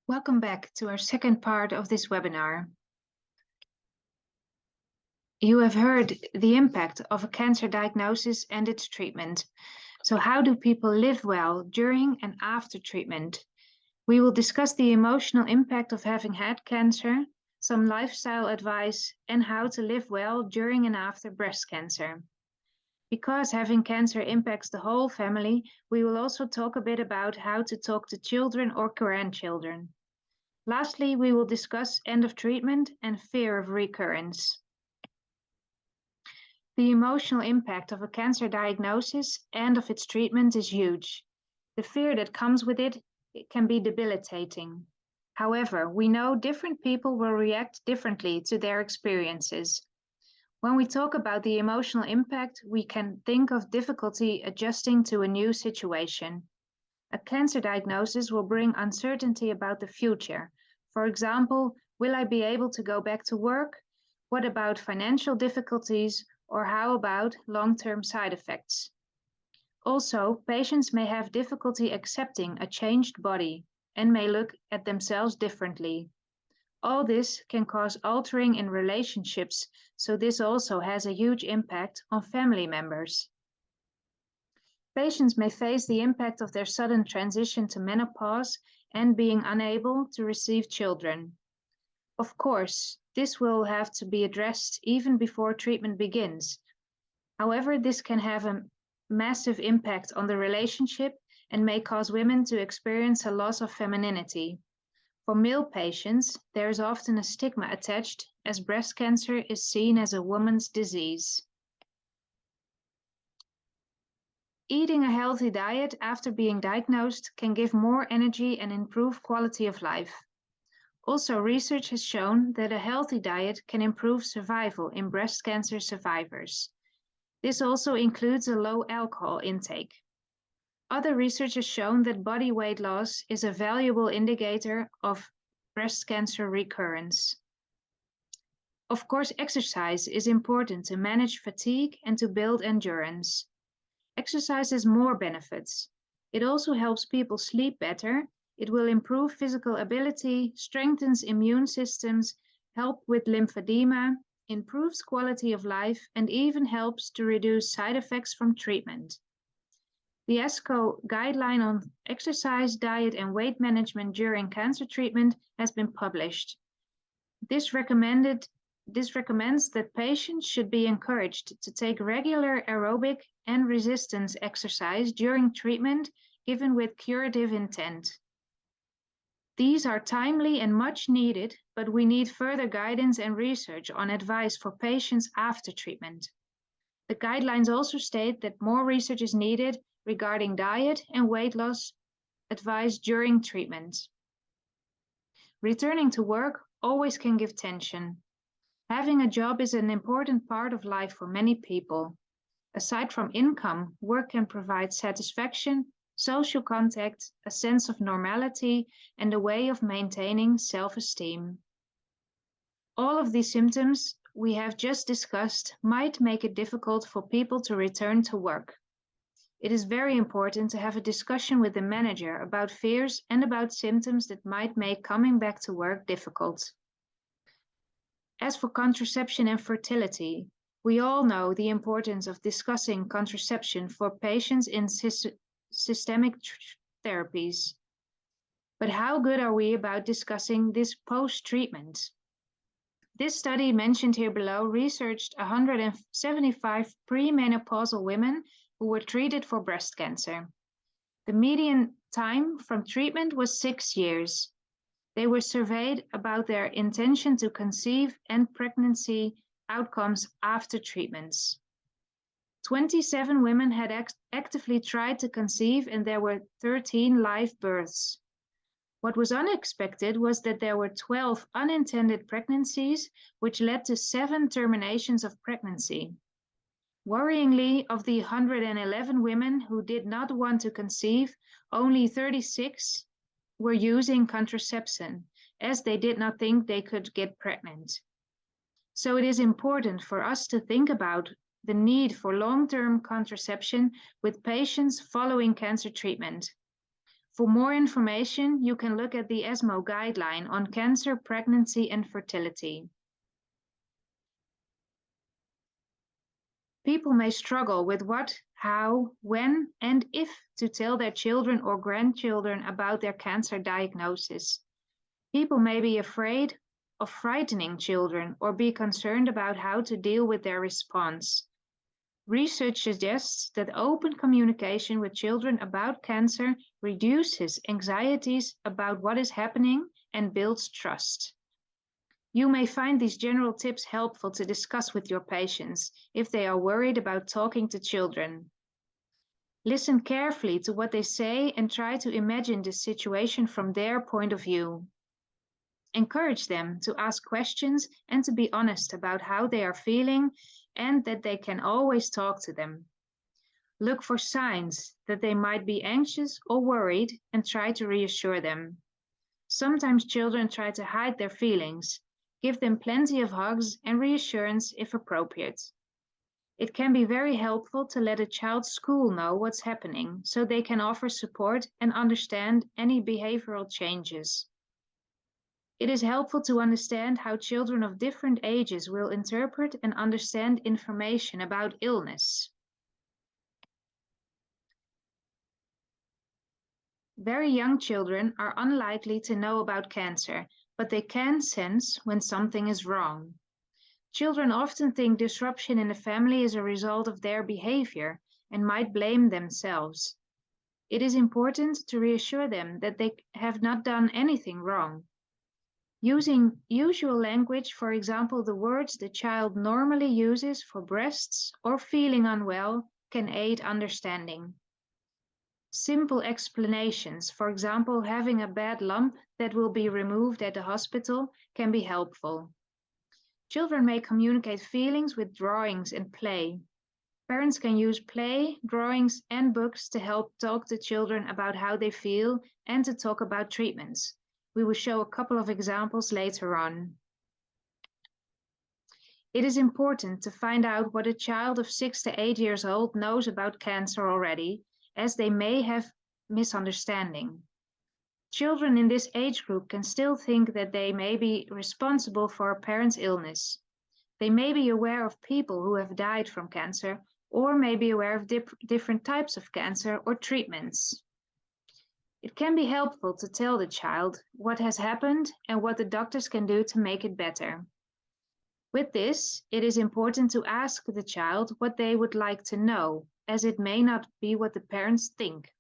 Welcome back to our second part of this webinar. You have heard the impact of a cancer diagnosis and its treatment. So how do people live well during and after treatment? We will discuss the emotional impact of having had cancer, some lifestyle advice, and how to live well during and after breast cancer. Because having cancer impacts the whole family, we will also talk a bit about how to talk to children or grandchildren. Lastly, we will discuss end of treatment and fear of recurrence. The emotional impact of a cancer diagnosis and of its treatment is huge. The fear that comes with it can be debilitating. However, we know different people will react differently to their experiences. When we talk about the emotional impact, we can think of difficulty adjusting to a new situation. A cancer diagnosis will bring uncertainty about the future. For example, will I be able to go back to work? What about financial difficulties? Or how about long-term side effects? Also, patients may have difficulty accepting a changed body and may look at themselves differently. All this can cause altering in relationships, so this also has a huge impact on family members. Patients may face the impact of their sudden transition to menopause and being unable to receive children. Of course, this will have to be addressed even before treatment begins. However, this can have a massive impact on the relationship and may cause women to experience a loss of femininity. For male patients, there is often a stigma attached, as breast cancer is seen as a woman's disease. Eating a healthy diet after being diagnosed can give more energy and improve quality of life. Also, research has shown that a healthy diet can improve survival in breast cancer survivors. This also includes a low alcohol intake. Other research has shown that body weight loss is a valuable indicator of breast cancer recurrence. Of course, exercise is important to manage fatigue and to build endurance. Exercise has more benefits. It also helps people sleep better. It will improve physical ability, strengthens immune systems, help with lymphedema, improves quality of life, and even helps to reduce side effects from treatment. The ESCO guideline on exercise, diet, and weight management during cancer treatment has been published. This recommends that patients should be encouraged to take regular aerobic and resistance exercise during treatment, given with curative intent. These are timely and much needed, but we need further guidance and research on advice for patients after treatment. The guidelines also state that more research is needed regarding diet and weight loss advice during treatment. Returning to work always can give tension. Having a job is an important part of life for many people. Aside from income, work can provide satisfaction, social contact, a sense of normality, and a way of maintaining self-esteem. All of these symptoms we have just discussed might make it difficult for people to return to work. It is very important to have a discussion with the manager about fears and about symptoms that might make coming back to work difficult. As for contraception and fertility, we all know the importance of discussing contraception for patients in systemic therapies. But how good are we about discussing this post-treatment? This study mentioned here below researched 175 premenopausal women who were treated for breast cancer. The median time from treatment was 6 years. They were surveyed about their intention to conceive and pregnancy outcomes after treatments. 27 women had actively tried to conceive, and there were 13 live births. What was unexpected was that there were 12 unintended pregnancies, which led to 7 terminations of pregnancy. Worryingly, of the 111 women who did not want to conceive, only 36 were using contraception, as they did not think they could get pregnant. So it is important for us to think about the need for long-term contraception with patients following cancer treatment. For more information, you can look at the ESMO guideline on cancer, pregnancy, and fertility. People may struggle with what, how, when, and if to tell their children or grandchildren about their cancer diagnosis. People may be afraid of frightening children or be concerned about how to deal with their response. Research suggests that open communication with children about cancer reduces anxieties about what is happening and builds trust. You may find these general tips helpful to discuss with your patients if they are worried about talking to children. Listen carefully to what they say and try to imagine the situation from their point of view. Encourage them to ask questions and to be honest about how they are feeling and that they can always talk to them. Look for signs that they might be anxious or worried and try to reassure them. Sometimes children try to hide their feelings. Give them plenty of hugs and reassurance if appropriate. It can be very helpful to let a child's school know what's happening so they can offer support and understand any behavioral changes. It is helpful to understand how children of different ages will interpret and understand information about illness. Very young children are unlikely to know about cancer, but they can sense when something is wrong. Children often think disruption in the family is a result of their behavior and might blame themselves. It is important to reassure them that they have not done anything wrong. Using usual language, for example, the words the child normally uses for breasts or feeling unwell, can aid understanding. Simple explanations, for example, having a bad lump that will be removed at the hospital, can be helpful. Children may communicate feelings with drawings and play. Parents can use play, drawings, and books to help talk to children about how they feel and to talk about treatments. We will show a couple of examples later on. It is important to find out what a child of 6 to 8 years old knows about cancer already, as they may have misunderstanding. Children in this age group can still think that they may be responsible for a parent's illness. They may be aware of people who have died from cancer, or may be aware of different types of cancer or treatments. It can be helpful to tell the child what has happened and what the doctors can do to make it better. With this, it is important to ask the child what they would like to know, as it may not be what the parents think.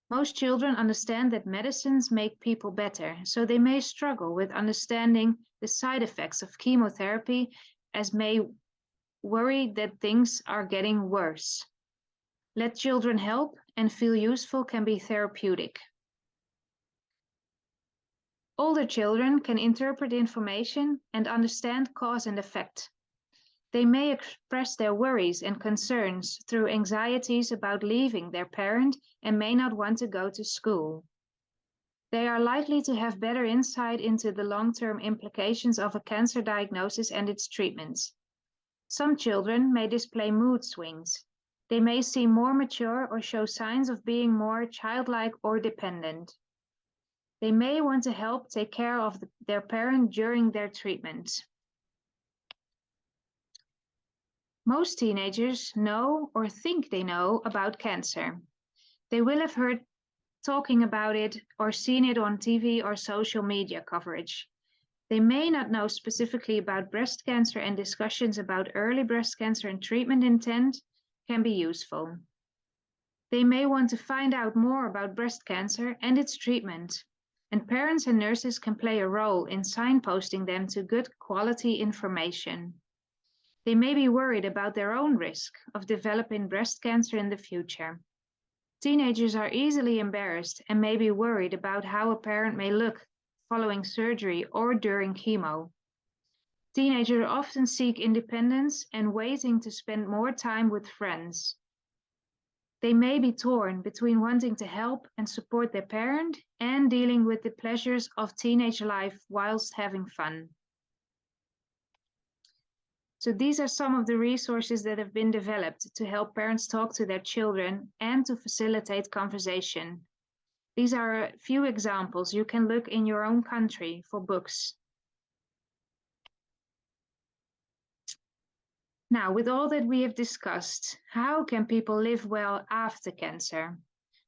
Most children understand that medicines make people better, so they may struggle with understanding the side effects of chemotherapy, as may worry that things are getting worse. Let children help and feel useful can be therapeutic. Older children can interpret information and understand cause and effect. They may express their worries and concerns through anxieties about leaving their parent and may not want to go to school. They are likely to have better insight into the long-term implications of a cancer diagnosis and its treatments. Some children may display mood swings. They may seem more mature or show signs of being more childlike or dependent. They may want to help take care of their parent during their treatment. Most teenagers know or think they know about cancer. They will have heard talking about it or seen it on TV or social media coverage. They may not know specifically about breast cancer, and discussions about early breast cancer and treatment intent can be useful. They may want to find out more about breast cancer and its treatment, and parents and nurses can play a role in signposting them to good quality information. They may be worried about their own risk of developing breast cancer in the future. Teenagers are easily embarrassed and may be worried about how a parent may look following surgery or during chemo. Teenagers often seek independence and waiting to spend more time with friends. They may be torn between wanting to help and support their parent and dealing with the pleasures of teenage life whilst having fun. So these are some of the resources that have been developed to help parents talk to their children and to facilitate conversation. These are a few examples. You can look in your own country for books. Now, with all that we have discussed, how can people live well after cancer?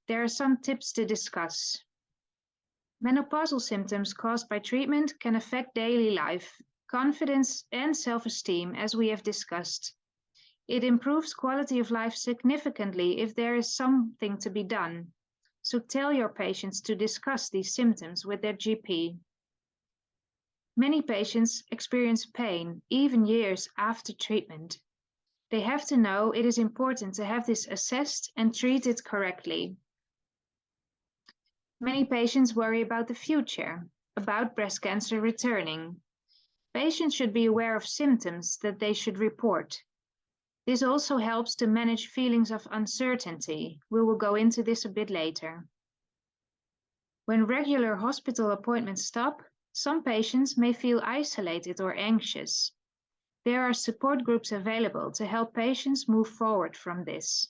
There are some tips to discuss. Menopausal symptoms caused by treatment can affect daily life, confidence, and self-esteem, as we have discussed. It improves quality of life significantly if there is something to be done. So tell your patients to discuss these symptoms with their GP. Many patients experience pain, even years after treatment. They have to know it is important to have this assessed and treated correctly. Many patients worry about the future, about breast cancer returning. Patients should be aware of symptoms that they should report. This also helps to manage feelings of uncertainty. We will go into this a bit later. When regular hospital appointments stop, some patients may feel isolated or anxious. There are support groups available to help patients move forward from this.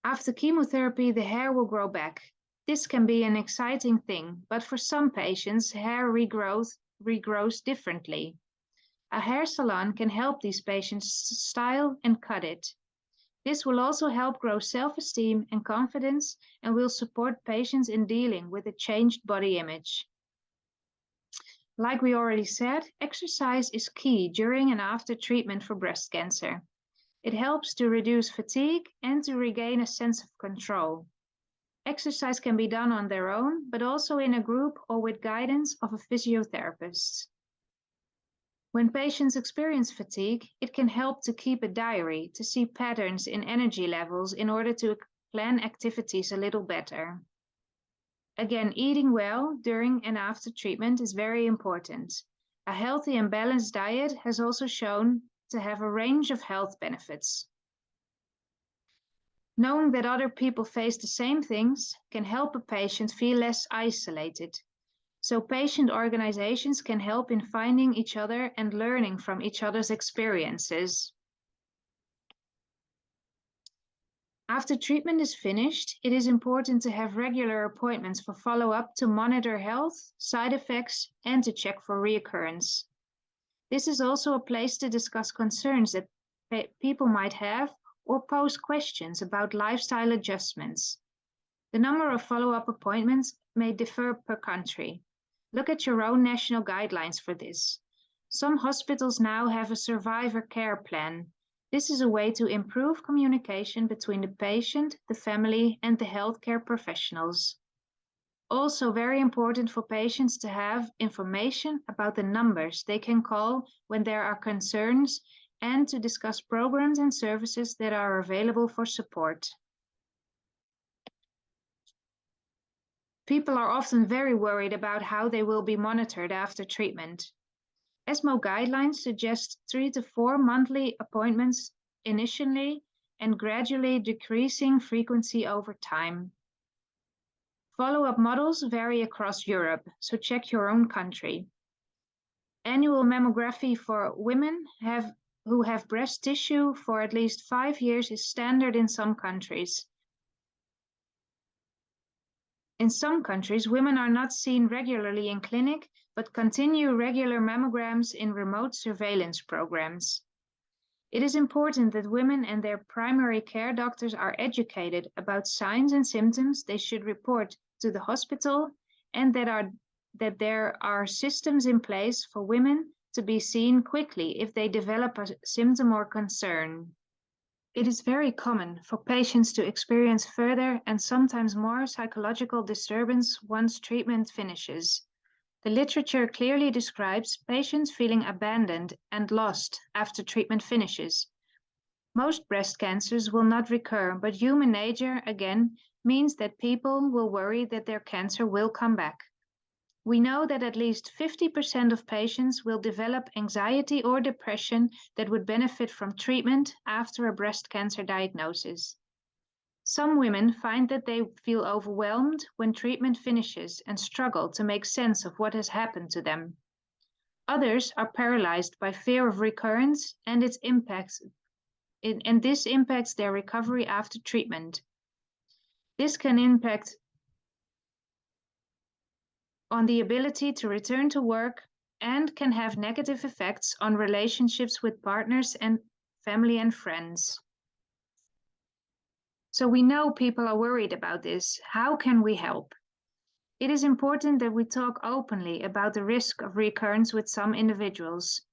After chemotherapy, the hair will grow back. This can be an exciting thing, but for some patients, hair regrows differently. A hair salon can help these patients style and cut it. This will also help grow self-esteem and confidence and will support patients in dealing with a changed body image. Like we already said, exercise is key during and after treatment for breast cancer. It helps to reduce fatigue and to regain a sense of control. Exercise can be done on their own, but also in a group or with guidance of a physiotherapist. When patients experience fatigue, it can help to keep a diary to see patterns in energy levels in order to plan activities a little better. Again, eating well during and after treatment is very important. A healthy and balanced diet has also shown to have a range of health benefits. Knowing that other people face the same things can help a patient feel less isolated. So patient organizations can help in finding each other and learning from each other's experiences. After treatment is finished, it is important to have regular appointments for follow-up to monitor health, side effects, and to check for reoccurrence. This is also a place to discuss concerns that people might have or pose questions about lifestyle adjustments. The number of follow-up appointments may differ per country. Look at your own national guidelines for this. Some hospitals now have a survivor care plan. This is a way to improve communication between the patient, the family, and the healthcare professionals. Also very important for patients to have information about the numbers they can call when there are concerns and to discuss programs and services that are available for support. People are often very worried about how they will be monitored after treatment. ESMO guidelines suggest 3 to 4 monthly appointments initially and gradually decreasing frequency over time. Follow-up models vary across Europe, so check your own country. Annual mammography for women who have breast tissue for at least 5 years is standard in some countries. In some countries, women are not seen regularly in clinic, but continue regular mammograms in remote surveillance programs. It is important that women and their primary care doctors are educated about signs and symptoms they should report to the hospital and that there are systems in place for women to be seen quickly if they develop a symptom or concern. It is very common for patients to experience further and sometimes more psychological disturbance once treatment finishes. The literature clearly describes patients feeling abandoned and lost after treatment finishes. Most breast cancers will not recur, but human nature, again, means that people will worry that their cancer will come back. We know that at least 50% of patients will develop anxiety or depression that would benefit from treatment after a breast cancer diagnosis. Some women find that they feel overwhelmed when treatment finishes and struggle to make sense of what has happened to them. Others are paralyzed by fear of recurrence and this impacts their recovery after treatment. This can impact on the ability to return to work and can have negative effects on relationships with partners and family and friends. So we know people are worried about this. How can we help? It is important that we talk openly about the risk of recurrence with some individuals.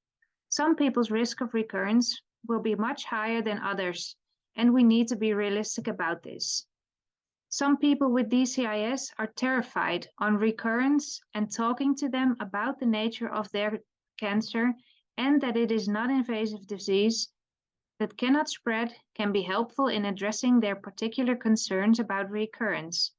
Some people's risk of recurrence will be much higher than others, and we need to be realistic about this. Some people with DCIS are terrified on recurrence, and talking to them about the nature of their cancer and that it is not invasive disease that cannot spread can be helpful in addressing their particular concerns about recurrence.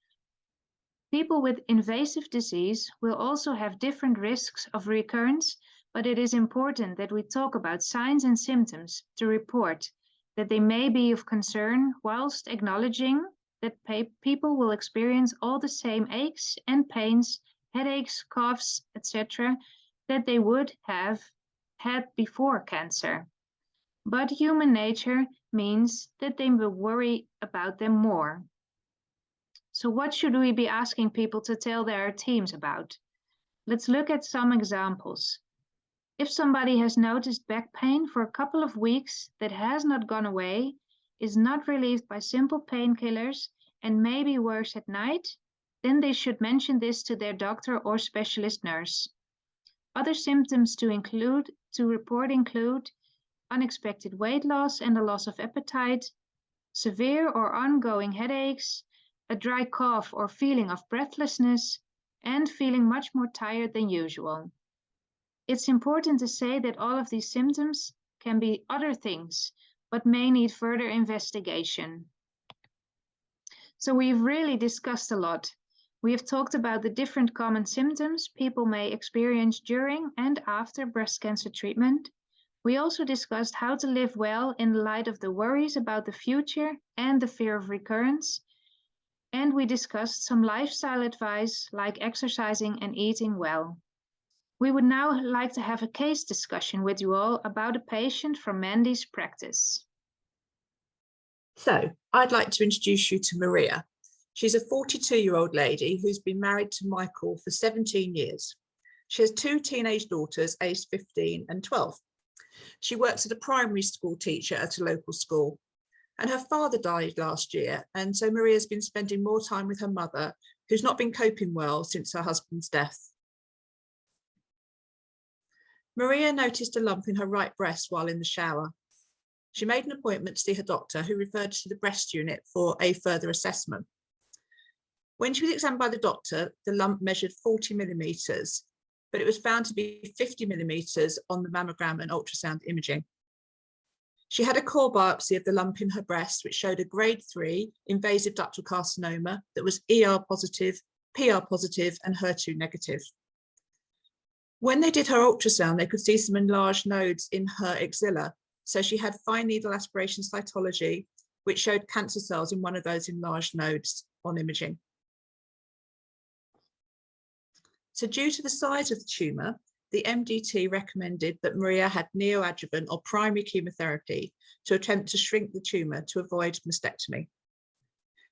People with invasive disease will also have different risks of recurrence, but it is important that we talk about signs and symptoms to report that they may be of concern, whilst acknowledging that people will experience all the same aches and pains, headaches, coughs, etc., that they would have had before cancer. But human nature means that they will worry about them more. So what should we be asking people to tell their teams about? Let's look at some examples. If somebody has noticed back pain for a couple of weeks that has not gone away, is not relieved by simple painkillers, and may be worse at night, then they should mention this to their doctor or specialist nurse. Other symptoms to report include unexpected weight loss and a loss of appetite, severe or ongoing headaches, a dry cough or feeling of breathlessness, and feeling much more tired than usual. It's important to say that all of these symptoms can be other things, but may need further investigation. So we've really discussed a lot. We have talked about the different common symptoms people may experience during and after breast cancer treatment. We also discussed how to live well in light of the worries about the future and the fear of recurrence. And we discussed some lifestyle advice like exercising and eating well. We would now like to have a case discussion with you all about a patient from Mandy's practice. So I'd like to introduce you to Maria. She's a 42-year-old lady who's been married to Michael for 17 years. She has two teenage daughters aged 15 and 12. She works as a primary school teacher at a local school. And her father died last year, and so Maria's been spending more time with her mother, who's not been coping well since her husband's death. Maria noticed a lump in her right breast while in the shower. She made an appointment to see her doctor, who referred to the breast unit for a further assessment. When she was examined by the doctor, the lump measured 40 millimetres, but it was found to be 50 millimetres on the mammogram and ultrasound imaging. She had a core biopsy of the lump in her breast, which showed a grade 3 invasive ductal carcinoma that was ER positive, PR positive, and HER2 negative. When they did her ultrasound, they could see some enlarged nodes in her axilla. So she had fine needle aspiration cytology, which showed cancer cells in one of those enlarged nodes on imaging. So due to the size of the tumour, the MDT recommended that Maria had neoadjuvant or primary chemotherapy to attempt to shrink the tumour to avoid mastectomy.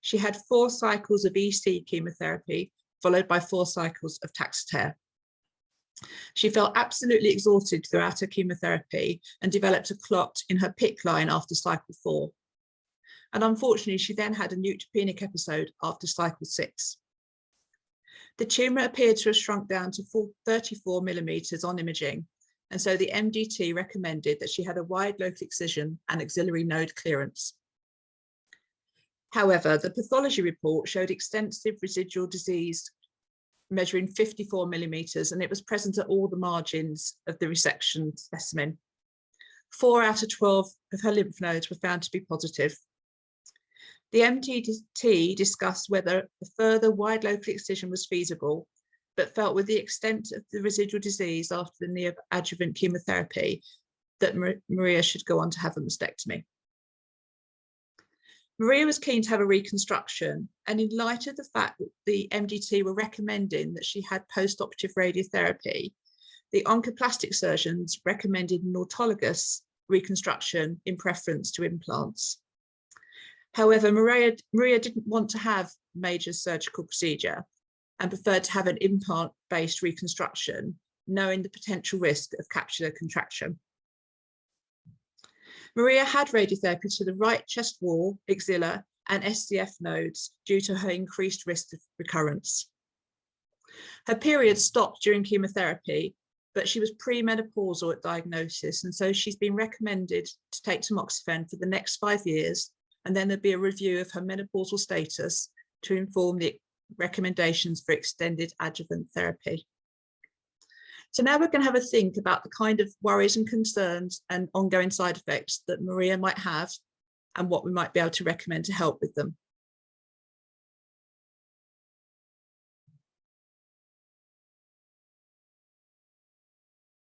She had 4 cycles of EC chemotherapy, followed by 4 cycles of Taxotere. She felt absolutely exhausted throughout her chemotherapy and developed a clot in her PICC line after cycle 4. And unfortunately, she then had a neutropenic episode after cycle 6. The tumour appeared to have shrunk down to 34 millimetres on imaging, and so the MDT recommended that she had a wide local excision and axillary node clearance. However, the pathology report showed extensive residual disease measuring 54 millimetres, and it was present at all the margins of the resection specimen. 4 out of 12 of her lymph nodes were found to be positive. The MDT discussed whether a further wide local excision was feasible, but felt with the extent of the residual disease after the neoadjuvant chemotherapy that Maria should go on to have a mastectomy. Maria was keen to have a reconstruction, and in light of the fact that the MDT were recommending that she had post-operative radiotherapy, the oncoplastic surgeons recommended an autologous reconstruction in preference to implants. However, Maria didn't want to have major surgical procedure and preferred to have an implant-based reconstruction, knowing the potential risk of capsular contraction. Maria had radiotherapy to the right chest wall, axilla, and SCF nodes due to her increased risk of recurrence. Her period stopped during chemotherapy, but she was premenopausal at diagnosis, and so she's been recommended to take tamoxifen for the next 5 years, and then there'll be a review of her menopausal status to inform the recommendations for extended adjuvant therapy. So now we're going to have a think about the kind of worries and concerns and ongoing side effects that Maria might have and what we might be able to recommend to help with them.